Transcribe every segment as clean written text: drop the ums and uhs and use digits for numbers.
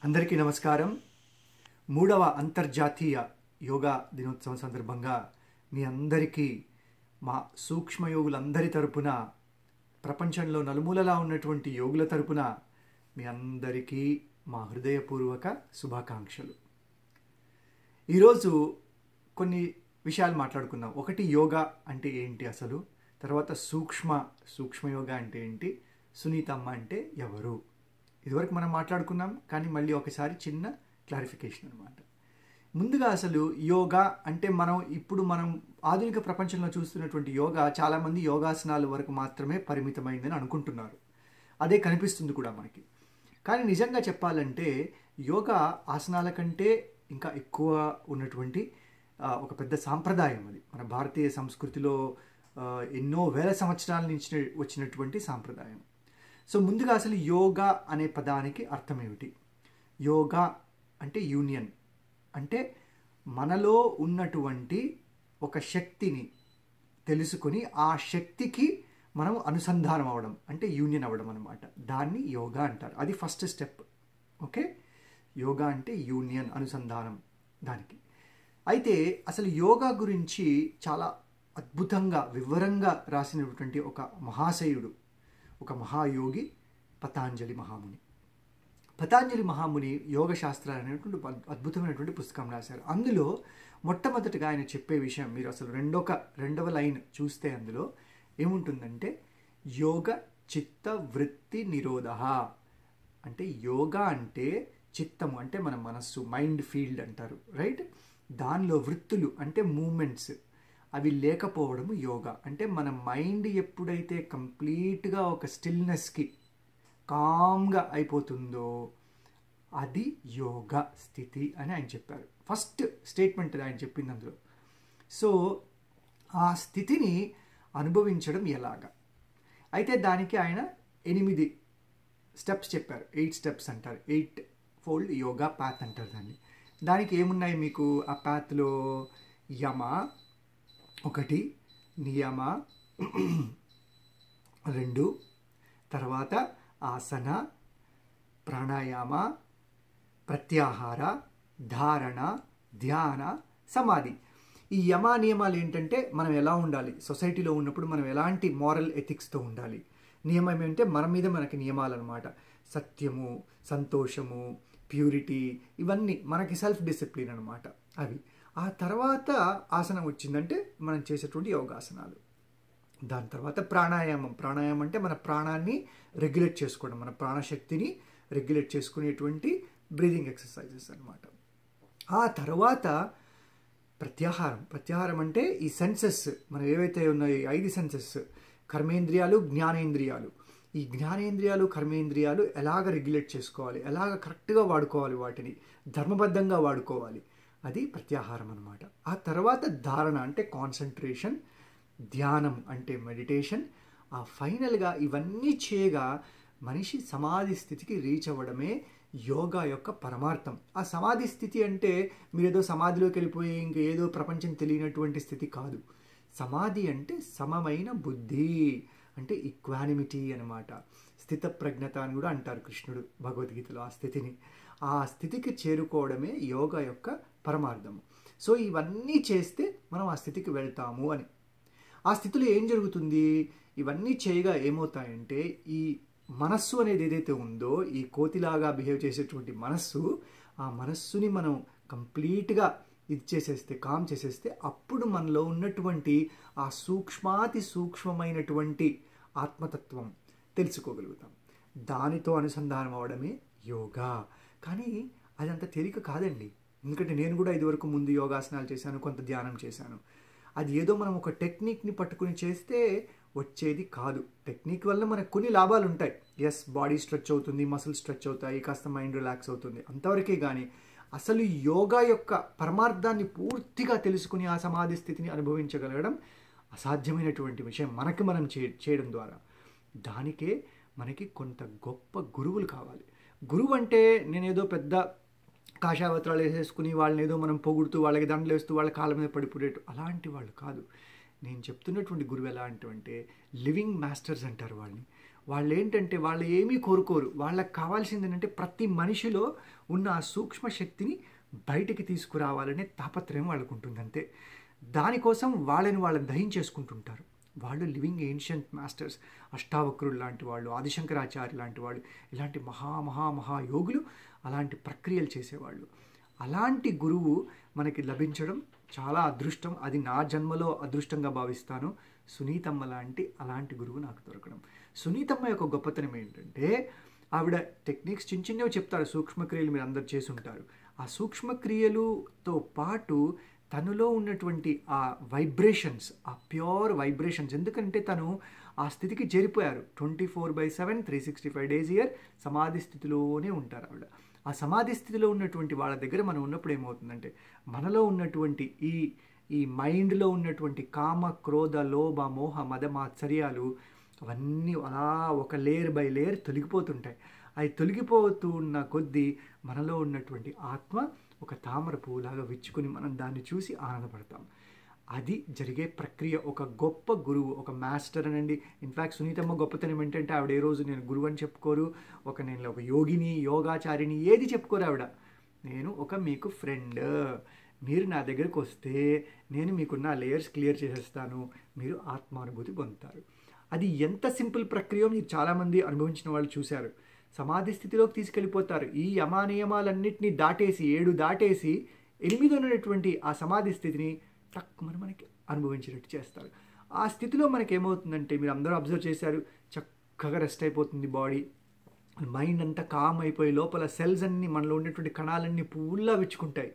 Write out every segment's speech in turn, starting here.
అందరికీ నమస్కారం. మూడవ అంతర్జాతీయ యోగా దినోత్సవం సందర్భంగా మీ అందరికీ మా సూక్ష్మయోగులందరి తరపున, ప్రపంచంలో నలుమూలలా ఉన్నటువంటి యోగుల తరపున మీ అందరికీ మా హృదయపూర్వక శుభాకాంక్షలు. ఈరోజు కొన్ని విషయాలు మాట్లాడుకుందాం. ఒకటి, యోగా అంటే ఏంటి అసలు, తర్వాత సూక్ష్మయోగా అంటే ఏంటి, సునీతమ్మ అంటే ఎవరు. ఇదివరకు మనం మాట్లాడుకున్నాం, కానీ మళ్ళీ ఒకసారి చిన్న క్లారిఫికేషన్ అనమాట. ముందుగా అసలు యోగా అంటే మనం ఆధునిక ప్రపంచంలో చూస్తున్నటువంటి యోగా చాలామంది యోగాసనాల వరకు మాత్రమే పరిమితమైందని అనుకుంటున్నారు. అదే కనిపిస్తుంది కూడా మనకి. కానీ నిజంగా చెప్పాలంటే యోగా ఆసనాల కంటే ఇంకా ఎక్కువ ఉన్నటువంటి ఒక పెద్ద సాంప్రదాయం. అది మన భారతీయ సంస్కృతిలో ఎన్నో వేల సంవత్సరాల నుంచి వచ్చినటువంటి సాంప్రదాయం. సో ముందుగా అసలు యోగా అనే పదానికి అర్థం ఏమిటి? యోగా అంటే యూనియన్, అంటే మనలో ఉన్నటువంటి ఒక శక్తిని తెలుసుకొని ఆ శక్తికి మనం అనుసంధానం అవ్వడం అంటే యూనియన్ అవ్వడం అనమాట. దాన్ని యోగా అంటారు. అది ఫస్ట్ స్టెప్. ఓకే, యోగా అంటే యూనియన్, అనుసంధానం దానికి. అయితే అసలు యోగా గురించి చాలా అద్భుతంగా వివరంగా రాసినటువంటి ఒక మహాశయుడు, ఒక మహాయోగి పతాంజలి మహాముని. పతాంజలి మహాముని యోగ శాస్త్రాలు అనేటువంటి అద్భుతమైనటువంటి పుస్తకం రాశారు. అందులో మొట్టమొదటిగా ఆయన చెప్పే విషయం, మీరు అసలు రెండవ లైన్ చూస్తే అందులో ఏముంటుందంటే, యోగ చిత్త వృత్తి నిరోధ. అంటే యోగా అంటే చిత్తము అంటే మన మనస్సు, మైండ్ ఫీల్డ్ అంటారు, రైట్? దానిలో వృత్తులు అంటే మూమెంట్స్ అవి లేకపోవడము యోగా. అంటే మన మైండ్ ఎప్పుడైతే కంప్లీట్గా ఒక స్టిల్నెస్కి, కామ్గా అయిపోతుందో అది యోగా స్థితి అని ఆయన చెప్పారు. ఫస్ట్ స్టేట్మెంట్ ఆయన చెప్పింది అందులో. సో ఆ స్థితిని అనుభవించడం ఎలాగా? అయితే దానికి ఆయన 8 స్టెప్స్ చెప్పారు. 8 స్టెప్స్ అంటారు, 8 ఫోల్డ్ యోగా పాత్ అంటారు దాన్ని. దానికి ఏమున్నాయి మీకు ఆ పాత్లో? యమ 1, నియమ 2, తర్వాత ఆసన, ప్రాణాయామ, ప్రత్యాహార, ధారణ, ధ్యాన, సమాధి. ఈ యమ నియమాలు ఏంటంటే మనం ఎలా ఉండాలి, సొసైటీలో ఉన్నప్పుడు మనం ఎలాంటి మారల్ ఎథిక్స్తో ఉండాలి. నియమం ఏంటంటే మన మీద మనకి నియమాలు అనమాట. సత్యము, సంతోషము, ప్యూరిటీ, ఇవన్నీ మనకి సెల్ఫ్ డిసిప్లిన్ అనమాట అవి. ఆ తర్వాత ఆసనం వచ్చిందంటే మనం చేసేటువంటి యోగాసనాలు. దాని తర్వాత ప్రాణాయామం అంటే మన ప్రాణాన్ని రెగ్యులేట్ చేసుకోవడం, మన ప్రాణశక్తిని రెగ్యులేట్ చేసుకునేటువంటి బ్రీదింగ్ ఎక్సర్సైజెస్ అనమాట. ఆ తర్వాత ప్రత్యాహారం అంటే ఈ సెన్సెస్ మనం ఏవైతే ఉన్నాయో 5 సెన్సెస్, కర్మేంద్రియాలు, జ్ఞానేంద్రియాలు. ఈ జ్ఞానేంద్రియాలు, కర్మేంద్రియాలు ఎలాగ రెగ్యులేట్ చేసుకోవాలి, ఎలాగ కరెక్ట్గా వాడుకోవాలి, వాటిని ధర్మబద్ధంగా వాడుకోవాలి, అది ప్రత్యాహారం అనమాట. ఆ తర్వాత ధారణ అంటే కాన్సన్ట్రేషన్, ధ్యానం అంటే మెడిటేషన్. ఆ ఫైనల్గా ఇవన్నీ చేయగా మనిషి సమాధి స్థితికి రీచ్ అవ్వడమే యోగా యొక్క పరమార్థం. ఆ సమాధి స్థితి అంటే మీరేదో సమాధిలోకి వెళ్ళిపోయి ఇంకేదో ప్రపంచం తెలియనటువంటి స్థితి కాదు. సమాధి అంటే సమమైన బుద్ధి, అంటే ఈక్వానిమిటీ అనమాట. స్థిత ప్రజ్ఞత అని కూడా అంటారు కృష్ణుడు భగవద్గీతలో. ఆ స్థితికి చేరుకోవడమే యోగా యొక్క పరమార్థము. సో ఇవన్నీ చేస్తే మనం ఆ స్థితికి వెళ్తాము అని. ఆ స్థితిలో ఏం జరుగుతుంది? ఇవన్నీ చేయగా ఏమవుతాయంటే ఈ మనస్సు అనేది ఏదైతే ఉందో, ఈ కోతిలాగా బిహేవ్ చేసేటువంటి మనస్సు, ఆ మనస్సుని మనం కంప్లీట్గా కామ్ చేసేస్తే అప్పుడు మనలో ఉన్నటువంటి ఆ సూక్ష్మాతి సూక్ష్మమైనటువంటి ఆత్మతత్వం తెలుసుకోగలుగుతాం. దానితో అనుసంధానం అవడమే యోగా. కానీ అది అంత తేలిక కాదండి. ఎందుకంటే నేను కూడా ఇదివరకు ముందు యోగాసనాలు చేశాను, కొంత ధ్యానం చేశాను. అది ఏదో మనం ఒక టెక్నిక్ని పట్టుకుని చేస్తే వచ్చేది కాదు. టెక్నిక్ వల్ల మనకు కొన్ని లాభాలు ఉంటాయి. ఎస్, బాడీ స్ట్రెచ్ అవుతుంది, మసిల్ స్ట్రెచ్ అవుతాయి, కాస్త మైండ్ రిలాక్స్ అవుతుంది, అంతవరకే. కానీ అసలు యోగా యొక్క పరమార్థాన్ని పూర్తిగా తెలుసుకుని ఆ సమాధి స్థితిని అనుభవించగలగడం అసాధ్యమైనటువంటి విషయం మనం చేయడం ద్వారా. దానికే మనకి కొంత గొప్ప గురువులు కావాలి. గురువు అంటే నేనేదో పెద్ద కాషాయవస్త్రాలు వేసేసుకుని వాళ్ళని ఏదో మనం పొగుడుతూ, వాళ్ళకి దండలు వేస్తూ, వాళ్ళ కాళ్ళ మీద పడిపోయేట్టు అలాంటి వాళ్ళు కాదు. నేను చెప్తున్నటువంటి గురువు ఎలాంటివంటే లివింగ్ మాస్టర్స్ అంటారు వాళ్ళని. వాళ్ళు ఏంటంటే వాళ్ళు ఏమీ కోరుకోరు. వాళ్ళకి కావాల్సింది ఏంటంటే ప్రతి మనిషిలో ఉన్న ఆ సూక్ష్మ శక్తిని బయటికి తీసుకురావాలనే తాపత్రయం వాళ్ళకు ఉంటుంది అంతే. దానికోసం వాళ్ళని దహించేసుకుంటుంటారు. వాళ్ళు లివింగ్ ఏన్షియంట్ మాస్టర్స్, అష్టావక్రులు లాంటి వాళ్ళు, ఆదిశంకరాచార్య లాంటి వాళ్ళు, ఇలాంటి మహాయోగులు అలాంటి ప్రక్రియలు చేసేవాళ్ళు. అలాంటి గురువు మనకి లభించడం చాలా అదృష్టం. అది నా జన్మలో అదృష్టంగా భావిస్తాను. సునీతమ్మ అలాంటి గురువు నాకు దొరకడం. సునీతమ్మ యొక్క గొప్పతనం ఏంటంటే ఆవిడ టెక్నిక్స్ చిన్నవి చెప్తారు. సూక్ష్మక్రియలు మీరు అందరు చేసి ఉంటారు. ఆ సూక్ష్మక్రియలుతో పాటు తనలో ఉన్నటువంటి ఆ వైబ్రేషన్స్, ఆ ప్యూర్ వైబ్రేషన్స్, ఎందుకంటే తను ఆ స్థితికి చేరిపోయారు. 24/7 365 days ఇయర్ సమాధి స్థితిలోనే ఉంటారు ఆవిడ. ఆ సమాధి స్థితిలో ఉన్నటువంటి వాళ్ళ దగ్గర మనం ఉన్నప్పుడు ఏమవుతుందంటే మనలో ఉన్నటువంటి ఈ మైండ్లో ఉన్నటువంటి కామ, క్రోధ, లోభ, మోహ, మద, మాత్సర్యాలు అవన్నీ అలా ఒక లేయర్ బై లేయర్ తొలగిపోతుంటాయి. అవి తొలగిపోతూ ఉన్న కొద్దీ మనలో ఉన్నటువంటి ఆత్మ ఒక తామర పువ్వులాగా విచ్చుకుని మనం దాన్ని చూసి ఆనందపడతాం. అది జరిగే ప్రక్రియ. ఒక గొప్ప గురువు, ఒక మాస్టర్ అనండి. ఇన్ఫ్యాక్ట్ సునీతమ్మ గొప్పతనం ఏంటంటే ఆవిడ ఏ రోజు నేను గురువు అని చెప్పుకోరు, నేను ఒక యోగిని, యోగాచారిని ఏది చెప్పుకోరు ఆవిడ. నేను మీకు ఫ్రెండ్, మీరు నా దగ్గరకు వస్తే నేను మీకున్న లేయర్స్ క్లియర్ చేసేస్తాను, మీరు ఆత్మానుభూతి పొందుతారు. అది ఎంత సింపుల్ ప్రక్రియ మీరు చాలామంది అనుభవించిన వాళ్ళు చూశారు. సమాధి స్థితిలోకి తీసుకెళ్ళిపోతారు. ఈ యమానియమాలన్నింటినీ దాటేసి 7 దాటేసి 8 ఉన్నటువంటి ఆ సమాధి స్థితిని తక్కువ మనకి అనుభవించినట్టు చేస్తారు. ఆ స్థితిలో మనకి ఏమవుతుందంటే మీరు అందరూ అబ్జర్వ్ చేశారు, చక్కగా రెస్ట్ అయిపోతుంది బాడీ, మైండ్ అంతా కామ్ అయిపోయి లోపల సెల్స్ అన్నీ, మనలో ఉన్నటువంటి కణాలన్నీ పువ్వుల్లా విచ్చుకుంటాయి.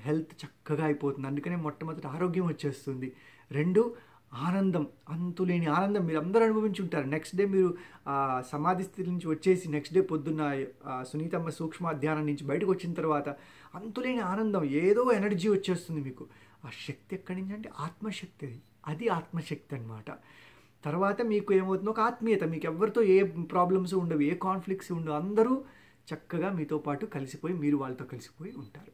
హెల్త్ చక్కగా అయిపోతుంది. అందుకనే మొట్టమొదటి ఆరోగ్యం వచ్చేస్తుంది. 2 ఆనందం, అంతులేని ఆనందం మీరు అందరూ అనుభవించి ఉంటారు. నెక్స్ట్ డే మీరు సమాధి స్థితి నుంచి వచ్చేసి నెక్స్ట్ డే పొద్దున్న సునీతమ్మ సూక్ష్మ ధ్యానం నుంచి బయటకు వచ్చిన తర్వాత అంతులేని ఆనందం, ఏదో ఎనర్జీ వచ్చేస్తుంది మీకు. ఆ శక్తి ఎక్కడి నుంచి అంటే ఆత్మశక్తి. అది ఆత్మశక్తి అన్నమాట. తర్వాత మీకు ఏమవుతుందో ఒక ఆత్మీయత, మీకు ఎవరితో ఏ ప్రాబ్లమ్స్ ఉండవు, ఏ కాన్ఫ్లిక్ట్స్ ఉండవు. అందరూ చక్కగా మీతో పాటు కలిసిపోయి మీరు వాళ్ళతో కలిసిపోయి ఉంటారు.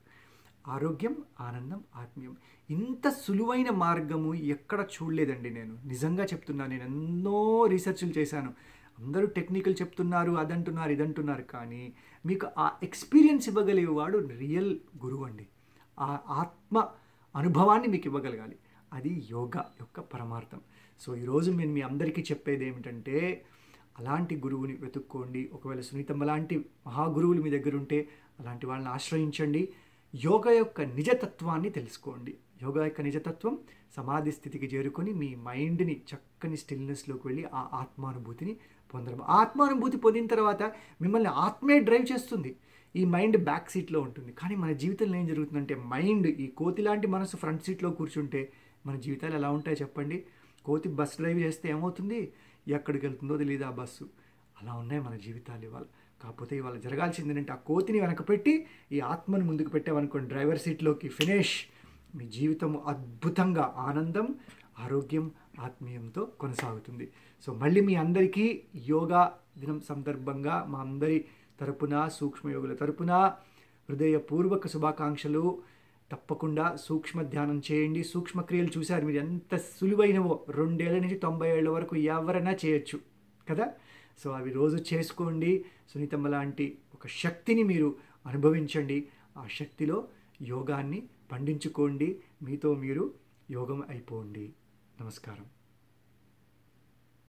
ఆరోగ్యం, ఆనందం, ఆత్మీయం. ఇంత సులువైన మార్గము ఎక్కడ చూడలేదండి. నేను నిజంగా చెప్తున్నాను. నేను ఎన్నో రీసెర్చ్లు చేశాను. అందరూ టెక్నికల్ చెప్తున్నారు, అదంటున్నారు, ఇదంటున్నారు. కానీ మీకు ఆ ఎక్స్పీరియన్స్ ఇవ్వగలిగేవాడు రియల్ గురువు అండి. ఆ ఆత్మ అనుభవాన్ని మీకు ఇవ్వగలగాలి. అది యోగా యొక్క పరమార్థం. సో ఈరోజు నేను మీ అందరికీ చెప్పేది ఏమిటంటే అలాంటి గురువుని వెతుక్కోండి. ఒకవేళ సునీతమ్మ లాంటి మహాగురువులు మీ దగ్గర ఉంటే అలాంటి వాళ్ళని ఆశ్రయించండి. యోగా యొక్క నిజతత్వాన్ని తెలుసుకోండి. యోగా యొక్క నిజతత్వం సమాధి స్థితికి చేరుకొని మీ మైండ్ని చక్కని స్టిల్నెస్లోకి వెళ్ళి ఆ ఆత్మానుభూతిని పొందడం. ఆత్మానుభూతి పొందిన తర్వాత మిమ్మల్ని ఆత్మే డ్రైవ్ చేస్తుంది. ఈ మైండ్ బ్యాక్ సీట్లో ఉంటుంది. కానీ మన జీవితంలో ఏం జరుగుతుందంటే మైండ్, ఈ కోతి లాంటి మనసు ఫ్రంట్ సీట్లో కూర్చుంటే మన జీవితాలు ఎలా ఉంటాయి చెప్పండి? కోతి బస్ డ్రైవ్ చేస్తే ఏమవుతుంది? ఎక్కడికి వెళ్తుందో తెలియదు ఆ బస్సు. అలా ఉన్నాయి మన జీవితాలు ఇవాళ. కాకపోతే ఇవాళ జరగాల్సింది ఏంటంటే ఆ కోతిని వెనక పెట్టి ఈ ఆత్మను ముందుకు పెట్టామనుకోండి డ్రైవర్ సీట్లోకి, ఫినిష్. మీ జీవితం అద్భుతంగా ఆనందం, ఆరోగ్యం, ఆత్మీయంతో కొనసాగుతుంది. సో మళ్ళీ మీ అందరికీ యోగా దినం సందర్భంగా మా అందరి తరపున, సూక్ష్మయోగుల తరపున హృదయపూర్వక శుభాకాంక్షలు. తప్పకుండా సూక్ష్మ ధ్యానం చేయండి. సూక్ష్మక్రియలు చూశారు మీరు ఎంత సులువైనవో. 2 ఏళ్ల నుంచి 90 ఏళ్ల వరకు ఎవరైనా చేయొచ్చు కదా. సో అవి రోజు చేసుకోండి. సునీతమ్మ లాంటి ఒక శక్తిని మీరు అనుభవించండి. ఆ శక్తిలో యోగాన్ని పండించుకోండి. మీతో మీరు యోగం అయిపోండి. నమస్కారం.